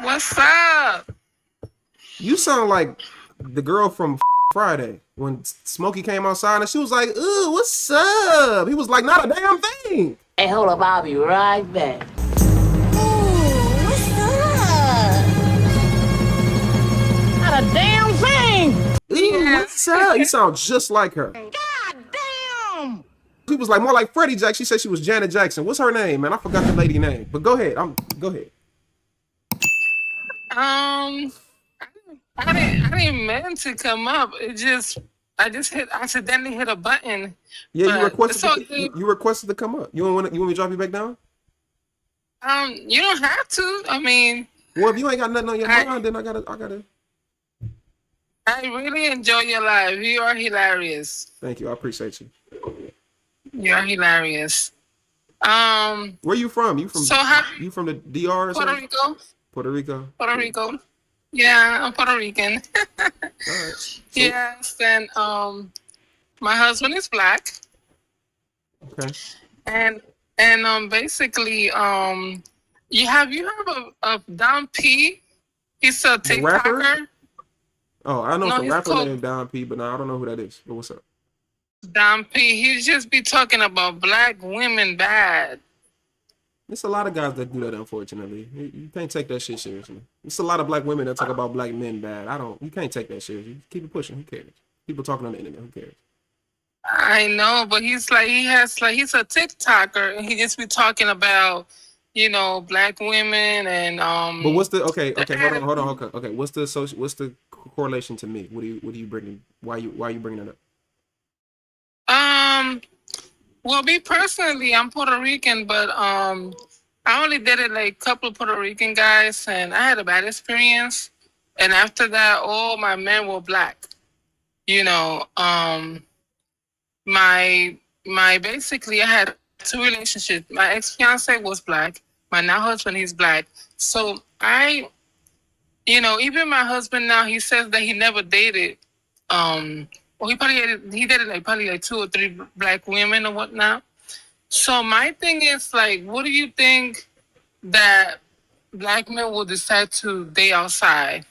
What's up? You sound like the girl from Friday when Smokey came outside and she was like, "Ooh, what's up?" He was like, "Not a damn thing." Hey, hold up, I'll be right back. Ooh, what's up? Not a damn thing! Ooh, what's up? You sound just like her. God damn! She was like more like Freddie Jackson. She said she was Janet Jackson. What's her name, man? I forgot the lady name. But go ahead. Go ahead. Um, I didn't mean to come up. I just accidentally hit a button. Yeah, you But requested it's all good. you requested to come up. You want me to drop you back down? You don't have to. I mean, Well, if you ain't got nothing on your I mind, then I gotta. I really enjoy your live. You are hilarious. Thank you. I appreciate you. You are hilarious. Um, Where you from? so how You from the DR or Puerto something? Rico? Puerto Rico. Puerto Rico. Yeah, I'm Puerto Rican. All right. So Yes, and my husband is black, okay. and basically you heard of Don P? He's a The rapper? TikToker. Oh, I know No, some he's rapper called named Don P, but no, I don't know who that is. But what's up? Don P. He just be talking about black women bad. There's a lot of guys that do that, unfortunately. You can't take that shit seriously. There's a lot of black women that talk about black men bad. You can't take that seriously. Keep it pushing. Who cares? People talking on the internet. Who cares? I know, but he's like he's a TikToker and he just be talking about, black women and But what's the okay? the Okay, hold on. Okay. What's the correlation to me? What are you bringing? Why you bringing it up? well, me personally, I'm Puerto Rican, but I only dated like a couple of Puerto Rican guys, and I had a bad experience. And after that, all my men were black. You know, my basically, I had two relationships. My ex fiance was black. My now husband, he's black. So even my husband now, he says that he never dated. Well, he dated like probably like two or three black women or whatnot. So my thing is like, what do you think that black men will decide to date outside?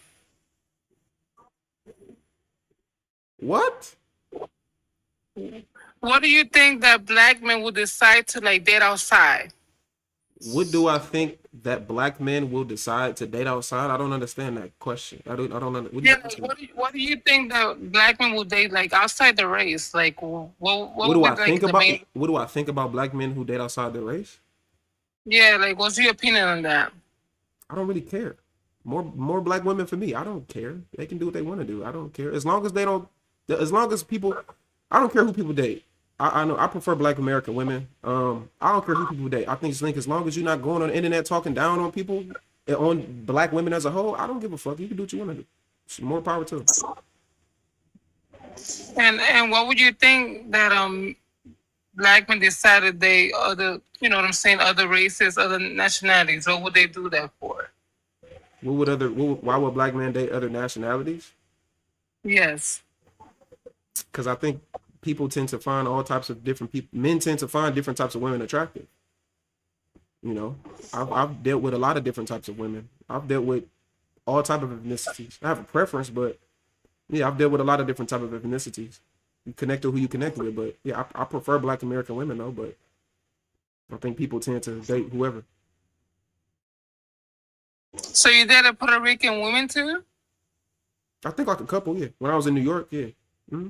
What? What do you think that black men will decide to like date outside? What do I think that black men will decide to date outside? I don't understand that question. I don't what do you Yeah, like asking me? what do you think that black men will date like outside the race? Like what What would do be I like think the about main? what do I think about black men who date outside their race? Yeah, like what's your opinion on that? I don't really care. More black women for me. I don't care. They can do what they want to do. I don't care. As long as they don't as long as people I don't care who people date. I know I prefer black American women. I don't care who people date. I think as long as you're not going on the internet talking down on people and on black women as a whole, I don't give a fuck. You can do what you want to do. It's more power to them. And what would you think that black men decided they other what I'm saying, other races, other nationalities? What would they do that for? Why would black men date other nationalities? Yes. Because I think people tend to find all types of different people. Men tend to find different types of women attractive. You know, I've dealt with a lot of different types of women. I've dealt with all type of ethnicities. I have a preference, but yeah, I've dealt with a lot of different type of ethnicities. You connect to who you connect with, but yeah, I prefer black American women though. But I think people tend to date whoever. So you dated Puerto Rican women too? I think like a couple, yeah. When I was in New York, yeah. Hmm.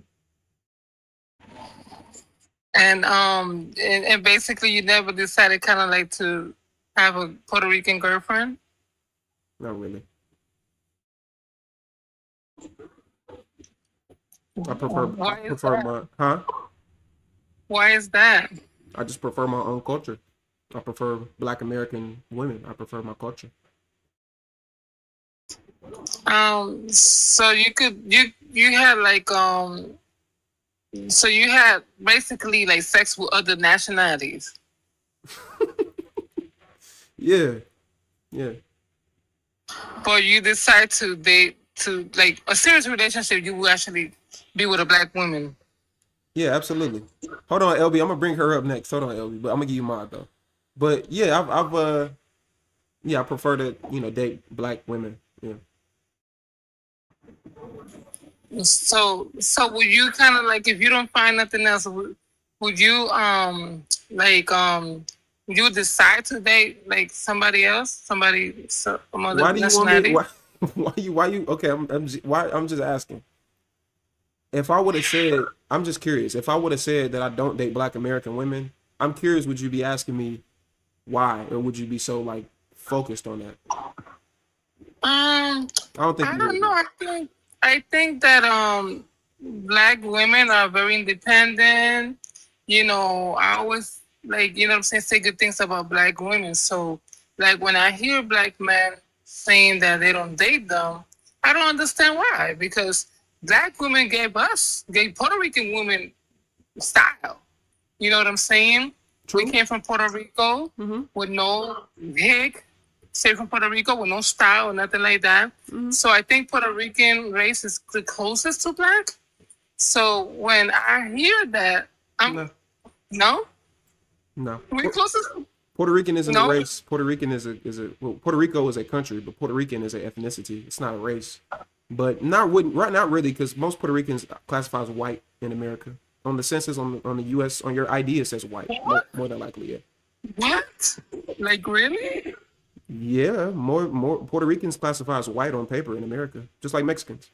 And basically you never decided kind of like to have a Puerto Rican girlfriend? Not really. I Why is prefer that? my huh? Why is that? I just prefer my own culture. I prefer black American women. I prefer my culture. So you had like so you had basically like sex with other nationalities. Yeah, yeah. But you decide to date to like a serious relationship, you will actually be with a black woman. Yeah, absolutely. Hold on, LB. I'm gonna bring her up next. Hold on, LB. But I'm gonna give you mine though. But yeah, I've Yeah, I prefer to, date black women. Yeah. So would you kind of like, if you don't find nothing else, would you like would you decide to date like somebody else, some other Why do you want me? nationality? Why? Why you? Okay, I'm just asking. If I would have said, I'm just curious. If I would have said that I don't date black American women, I'm curious. Would you be asking me why, or would you be so like focused on that? Um, I don't think I you don't would know. be. I think that black women are very independent. I always like, what I'm saying, say good things about black women. So like when I hear black men saying that they don't date them, I don't understand why. Because black women gave Puerto Rican women style. You know what I'm saying? We True. came from Puerto Rico Mm-hmm. with no hick, straight from Puerto Rico with no style or nothing like that. Mm-hmm. So I think Puerto Rican race is the closest to black. So when I hear that, I'm No. no, No. we closest. Puerto Rican isn't a No, race. Puerto Rican well, Puerto Rico is a country, but Puerto Rican is an ethnicity. It's not a race. But not really, because most Puerto Ricans classify as white in America. On the census, on the U.S., on your ID, it says white. More than likely, yeah. what? Like really? Yeah, more Puerto Ricans classify as white on paper in America, just like Mexicans.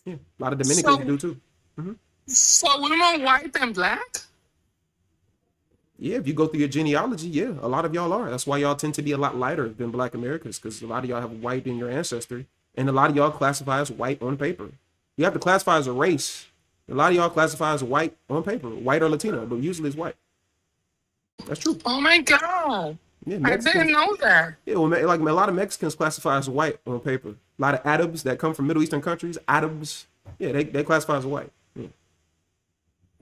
Yeah, a lot of Dominicans So do too. so we're more white than black. Yeah, if you go through your genealogy, yeah, a lot of y'all are. That's why y'all tend to be a lot lighter than black Americans, because a lot of y'all have white in your ancestry, and a lot of y'all classify as white on paper. You have to classify as a race. A lot of y'all classify as white on paper, white or Latino, but usually it's white. That's true. Oh my god, Yeah, I Mexicans. didn't know that. Yeah, well, like a lot of Mexicans classify as white on paper. A lot of Arabs that come from Middle Eastern countries, Arabs, yeah, they classify as white. Yeah.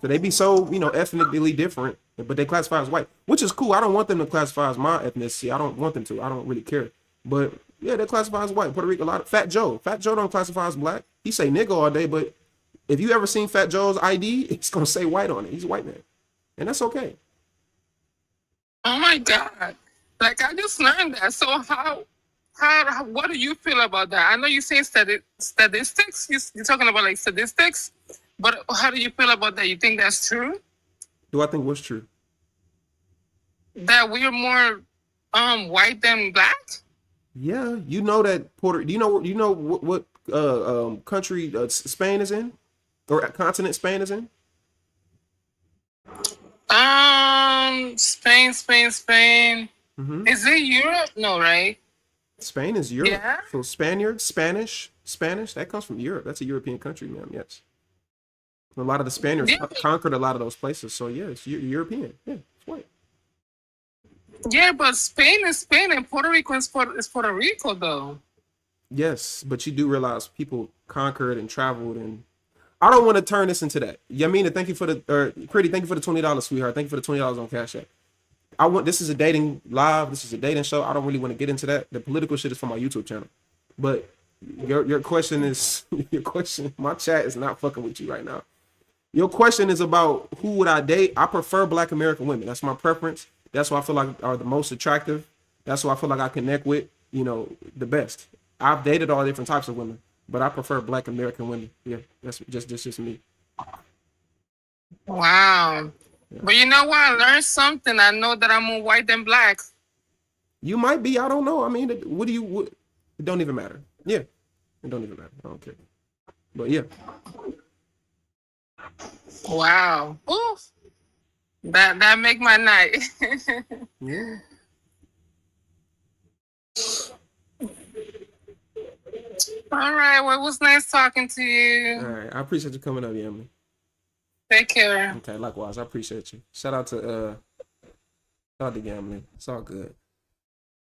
So they be so, ethnically different, but they classify as white, which is cool. I don't want them to classify as my ethnicity. I don't want them to. I don't really care. But yeah, they classify as white. Puerto Rico, a lot of Fat Joe don't classify as black. He say nigga all day, but if you ever seen Fat Joe's ID, it's gonna say white on it. He's a white man, and that's okay. Oh my god, like I just learned that. So what do you feel about that? I know you're saying statistics. You're talking about like statistics, but how do you feel about that? You think that's true? Do I think what's true? That we're more white than black? Yeah, you know that Puerto. Do you know what country Spain is in, or continent Spain is in? Spain. Mm-hmm. Is it Europe? No, right? Spain is Europe. Yeah. So Spaniard, Spanish, that comes from Europe. That's a European country, ma'am. Yes. A lot of the Spaniards Yeah. conquered a lot of those places. So yeah, it's European. Yeah, it's white. Yeah, but Spain is Spain and Puerto Rico is Puerto Rico though. Yes, but you do realize people conquered and traveled, and I don't want to turn this into that. Yamina, thank you for Pretty, thank you for the $20, sweetheart. Thank you for the $20 on Cash App. This is a dating live. This is a dating show. I don't really want to get into that. The political shit is for my YouTube channel. But your question is your question. My chat is not fucking with you right now. Your question is about who would I date? I prefer black American women. That's my preference. That's what I feel like are the most attractive. That's what I feel like I connect with, the best. I've dated all different types of women, but I prefer black American women. Yeah, that's just me. Wow. Yeah. But you know what? I learned something. I know that I'm more white than black. You might be. I don't know. I mean, it don't even matter. Yeah, it don't even matter. I don't care. But yeah. Wow. Oof. That make my night. Yeah. All right. Well, it was nice talking to All you. right. I appreciate you coming up, Emily. Take care. Okay, likewise. I appreciate you. Shout out to Gambling. It's all good.